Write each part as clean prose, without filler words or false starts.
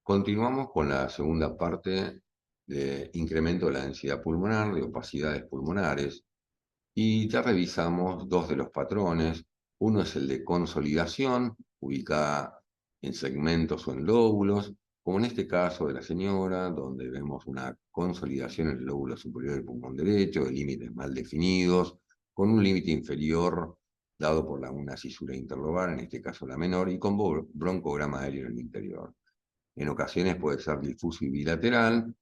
Continuamos con la segunda parte de incremento de la densidad pulmonar, de opacidades pulmonares, y ya revisamos dos de los patrones. Uno es el de consolidación, ubicada en segmentos o en lóbulos, como en este caso de la señora, donde vemos una consolidación en el lóbulo superior del pulmón derecho, de límites mal definidos, con un límite inferior dado por una cisura interlobar, en este caso la menor, y con broncograma aéreo en el interior. En ocasiones puede ser difuso y bilateral,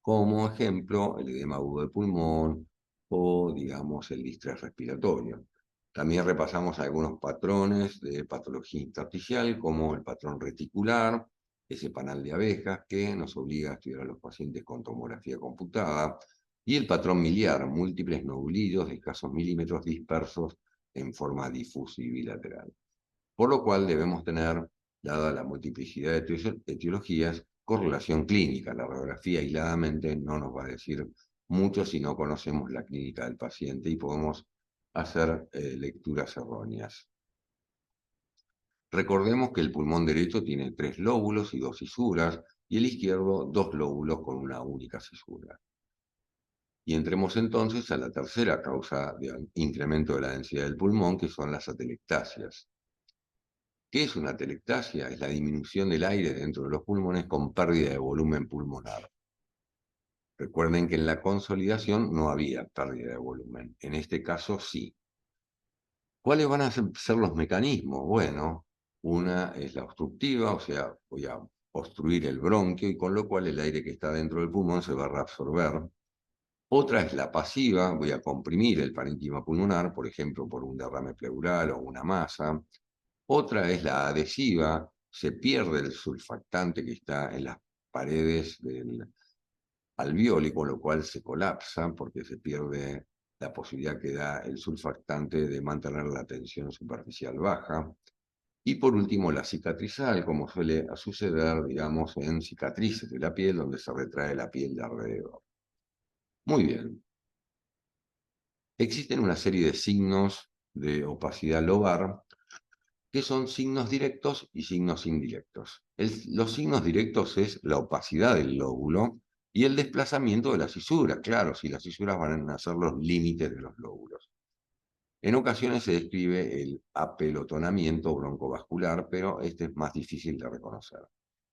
como ejemplo el edema agudo de pulmón o, digamos, el distrés respiratorio. También repasamos algunos patrones de patología intersticial, como el patrón reticular, ese panal de abejas que nos obliga a estudiar a los pacientes con tomografía computada, y el patrón miliar, múltiples nodulillos de escasos milímetros dispersos en forma difusa y bilateral. Por lo cual debemos tener, dada la multiplicidad de etiologías, correlación clínica. La radiografía aisladamente no nos va a decir mucho si no conocemos la clínica del paciente y podemos hacer lecturas erróneas. Recordemos que el pulmón derecho tiene 3 lóbulos y 2 cisuras, y el izquierdo 2 lóbulos con una única cisura. Y entremos entonces a la tercera causa de incremento de la densidad del pulmón, que son las atelectasias. ¿Qué es una atelectasia? Es la disminución del aire dentro de los pulmones con pérdida de volumen pulmonar. Recuerden que en la consolidación no había pérdida de volumen. En este caso sí. ¿Cuáles van a ser los mecanismos? Bueno, una es la obstructiva, o sea, voy a obstruir el bronquio y con lo cual el aire que está dentro del pulmón se va a reabsorber. Otra es la pasiva, voy a comprimir el parénquima pulmonar, por ejemplo, por un derrame pleural o una masa. Otra es la adhesiva, se pierde el surfactante que está en las paredes del alveoli, con lo cual se colapsa porque se pierde la posibilidad que da el surfactante de mantener la tensión superficial baja. Y por último, la cicatrizal, como suele suceder, digamos, en cicatrices de la piel, donde se retrae la piel de alrededor. Muy bien. Existen una serie de signos de opacidad lobar que son signos directos y signos indirectos. Los signos directos es la opacidad del lóbulo y el desplazamiento de la cisura. Claro, si las cisuras van a ser los límites de los lóbulos. En ocasiones se describe el apelotonamiento broncovascular, pero este es más difícil de reconocer.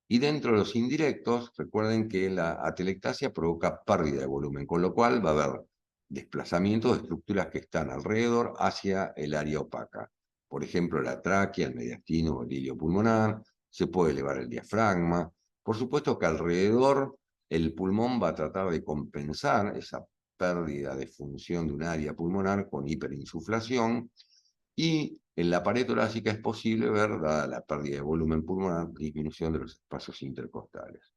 Y dentro de los indirectos, recuerden que la atelectasia provoca pérdida de volumen, con lo cual va a haber desplazamiento de estructuras que están alrededor hacia el área opaca. Por ejemplo, la tráquea, el mediastino o el hilio pulmonar, se puede elevar el diafragma. Por supuesto que alrededor el pulmón va a tratar de compensar esa pérdida de función de un área pulmonar con hiperinsuflación, y en la pared torácica es posible ver, dada la pérdida de volumen pulmonar, disminución de los espacios intercostales.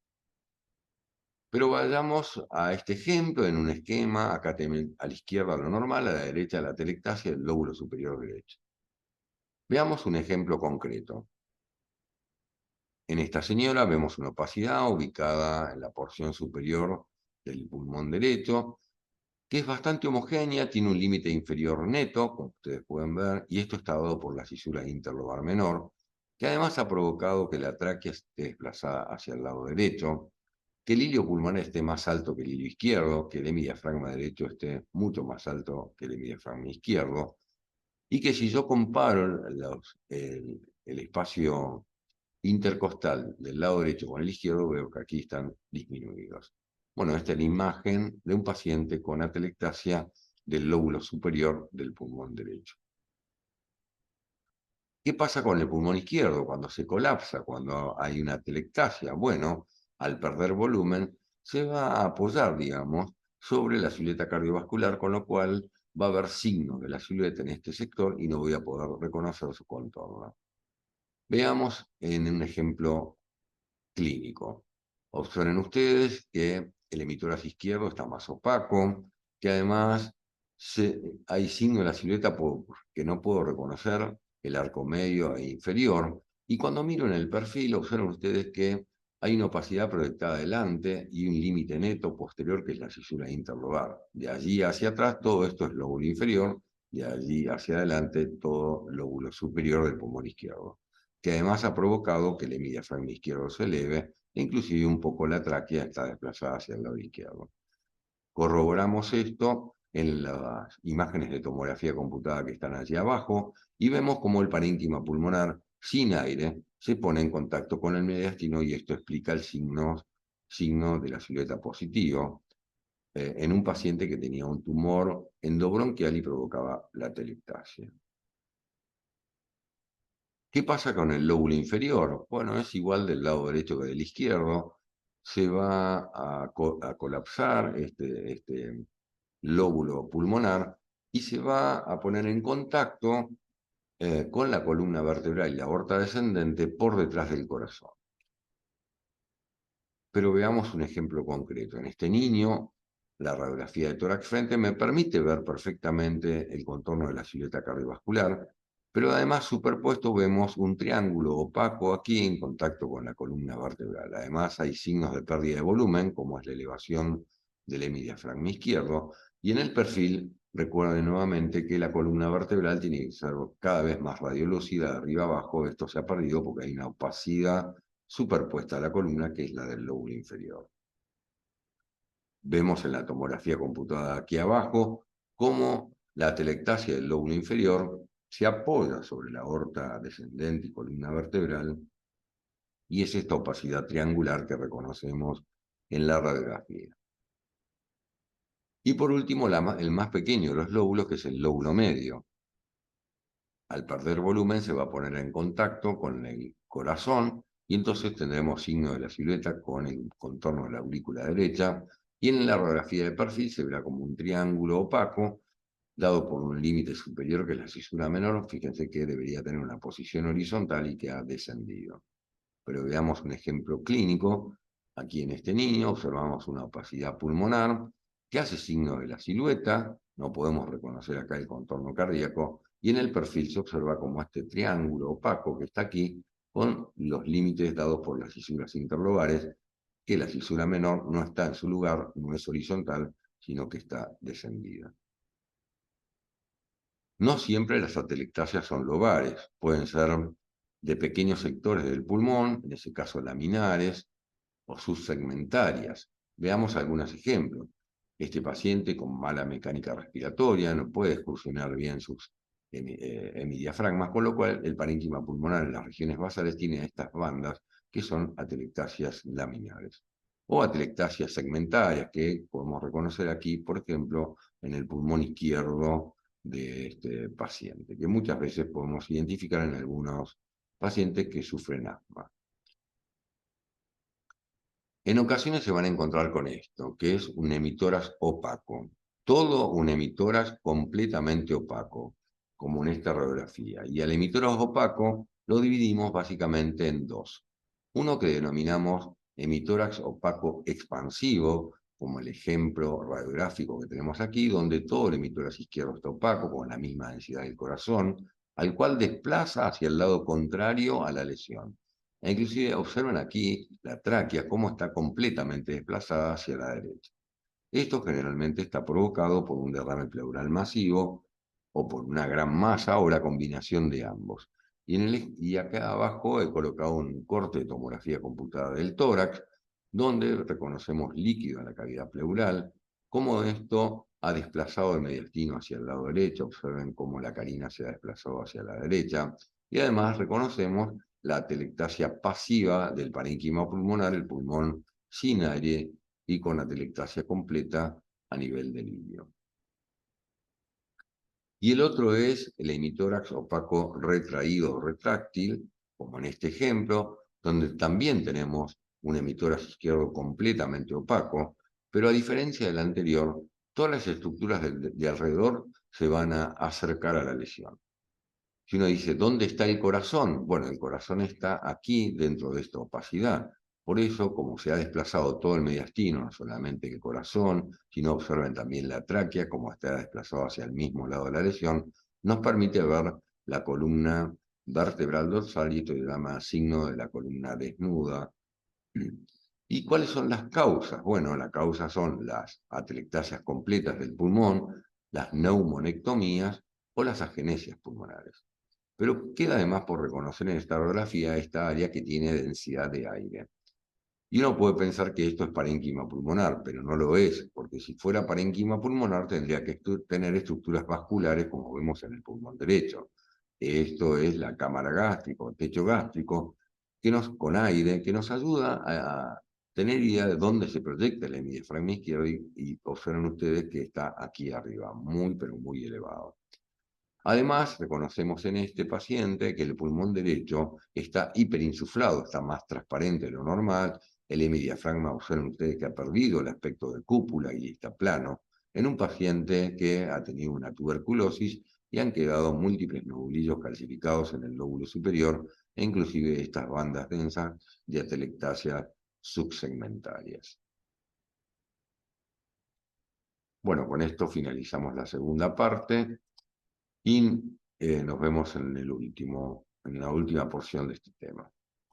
Pero vayamos a este ejemplo en un esquema. Acá tenemos a la izquierda lo normal, a la derecha la atelectasia del lóbulo superior derecho. Veamos un ejemplo concreto. En esta señora vemos una opacidad ubicada en la porción superior del pulmón derecho, que es bastante homogénea, tiene un límite inferior neto, como ustedes pueden ver, y esto está dado por la fisura interlobar menor, que además ha provocado que la tráquea esté desplazada hacia el lado derecho, que el hilio pulmonar esté más alto que el hilio izquierdo, que el hemidiafragma derecho esté mucho más alto que el hemidiafragma izquierdo, y que si yo comparo el espacio intercostal del lado derecho con el izquierdo, veo que aquí están disminuidos. Bueno, esta es la imagen de un paciente con atelectasia del lóbulo superior del pulmón derecho. ¿Qué pasa con el pulmón izquierdo cuando se colapsa, cuando hay una atelectasia? Bueno, al perder volumen, se va a apoyar, digamos, sobre la silueta cardiovascular, con lo cual va a haber signos de la silueta en este sector y no voy a poder reconocer su contorno. Veamos en un ejemplo clínico. Observen ustedes que el emitor izquierdo está más opaco, que además hay signo de la silueta que no puedo reconocer el arco medio e inferior. Y cuando miro en el perfil, observen ustedes que hay una opacidad proyectada adelante y un límite neto posterior, que es la cisura interlobar. De allí hacia atrás, todo esto es lóbulo inferior, de allí hacia adelante, todo lóbulo superior del pulmón izquierdo, que además ha provocado que el hemidiafragma izquierdo se eleve e inclusive un poco la tráquea está desplazada hacia el lado izquierdo. Corroboramos esto en las imágenes de tomografía computada que están allí abajo y vemos cómo el parénquima pulmonar sin aire se pone en contacto con el mediastino y esto explica el signo de la silueta positivo en un paciente que tenía un tumor endobronquial y provocaba la atelectasia. ¿Qué pasa con el lóbulo inferior? Bueno, es igual del lado derecho que del izquierdo. Se va a colapsar este lóbulo pulmonar y se va a poner en contacto con la columna vertebral y la aorta descendente por detrás del corazón. Pero veamos un ejemplo concreto. En este niño, la radiografía de tórax frente me permite ver perfectamente el contorno de la silueta cardiovascular, pero además superpuesto vemos un triángulo opaco aquí en contacto con la columna vertebral. Además hay signos de pérdida de volumen, como es la elevación del hemidiafragma izquierdo, y en el perfil recuerden nuevamente que la columna vertebral tiene que ser cada vez más radiolúcida de arriba abajo. Esto se ha perdido porque hay una opacidad superpuesta a la columna, que es la del lóbulo inferior. Vemos en la tomografía computada aquí abajo cómo la atelectasia del lóbulo inferior se apoya sobre la aorta descendente y columna vertebral, y es esta opacidad triangular que reconocemos en la radiografía. Y por último, el más pequeño de los lóbulos, que es el lóbulo medio. Al perder volumen se va a poner en contacto con el corazón y entonces tendremos signo de la silueta con el contorno de la aurícula derecha, y en la radiografía de perfil se verá como un triángulo opaco dado por un límite superior que es la cisura menor. Fíjense que debería tener una posición horizontal y que ha descendido. Pero veamos un ejemplo clínico. Aquí en este niño observamos una opacidad pulmonar que hace signo de la silueta. No podemos reconocer acá el contorno cardíaco. Y en el perfil se observa como este triángulo opaco que está aquí, con los límites dados por las fisuras interlobares, que la fisura menor no está en su lugar, no es horizontal, sino que está descendida. No siempre las atelectasias son lobares, pueden ser de pequeños sectores del pulmón, en ese caso laminares, o subsegmentarias. Veamos algunos ejemplos. Este paciente con mala mecánica respiratoria no puede excursionar bien sus hemidiafragmas, con lo cual el parénquima pulmonar en las regiones basales tiene estas bandas que son atelectasias laminares. O atelectasias segmentarias que podemos reconocer aquí, por ejemplo, en el pulmón izquierdo de este paciente, que muchas veces podemos identificar en algunos pacientes que sufren asma. En ocasiones se van a encontrar con esto, que es un hemitórax opaco. Todo un hemitórax completamente opaco, como en esta radiografía. Y al hemitórax opaco lo dividimos básicamente en dos. Uno que denominamos hemitórax opaco expansivo, como el ejemplo radiográfico que tenemos aquí, donde todo el hemitórax izquierdo está opaco, con la misma densidad del corazón, al cual desplaza hacia el lado contrario a la lesión. E inclusive observen aquí la tráquea, cómo está completamente desplazada hacia la derecha. Esto generalmente está provocado por un derrame pleural masivo o por una gran masa o la combinación de ambos. Y acá abajo he colocado un corte de tomografía computada del tórax, donde reconocemos líquido en la cavidad pleural, cómo esto ha desplazado el mediastino hacia el lado derecho. Observen cómo la carina se ha desplazado hacia la derecha. Y además reconocemos la atelectasia pasiva del parénquima pulmonar, el pulmón sin aire y con atelectasia completa a nivel del ilio. Y el otro es el hemitórax opaco retraído o retráctil, como en este ejemplo, donde también tenemos un hemitórax izquierdo completamente opaco, pero a diferencia del anterior, todas las estructuras de alrededor se van a acercar a la lesión. Si uno dice, ¿dónde está el corazón? Bueno, el corazón está aquí dentro de esta opacidad. Por eso, como se ha desplazado todo el mediastino, no solamente el corazón, sino observen también la tráquea, como está desplazado hacia el mismo lado de la lesión, nos permite ver la columna vertebral dorsal, y esto se llama signo de la columna desnuda. ¿Y cuáles son las causas? Bueno, las causas son las atelectasias completas del pulmón, las neumonectomías o las agenesias pulmonares. Pero queda además por reconocer en esta radiografía esta área que tiene densidad de aire. Y uno puede pensar que esto es parénquima pulmonar, pero no lo es, porque si fuera parénquima pulmonar tendría que tener estructuras vasculares como vemos en el pulmón derecho. Esto es la cámara gástrica, el techo gástrico, con aire, que nos ayuda a tener idea de dónde se proyecta el hemidiafragma izquierdo y observen ustedes que está aquí arriba, muy pero muy elevado. Además, reconocemos en este paciente que el pulmón derecho está hiperinsuflado, está más transparente de lo normal. El hemidiafragma, observen ustedes que ha perdido el aspecto de cúpula y está plano, en un paciente que ha tenido una tuberculosis y han quedado múltiples nodulillos calcificados en el lóbulo superior e inclusive estas bandas densas de atelectasia subsegmentarias. Bueno, con esto finalizamos la segunda parte. Y nos vemos en la última porción de este tema.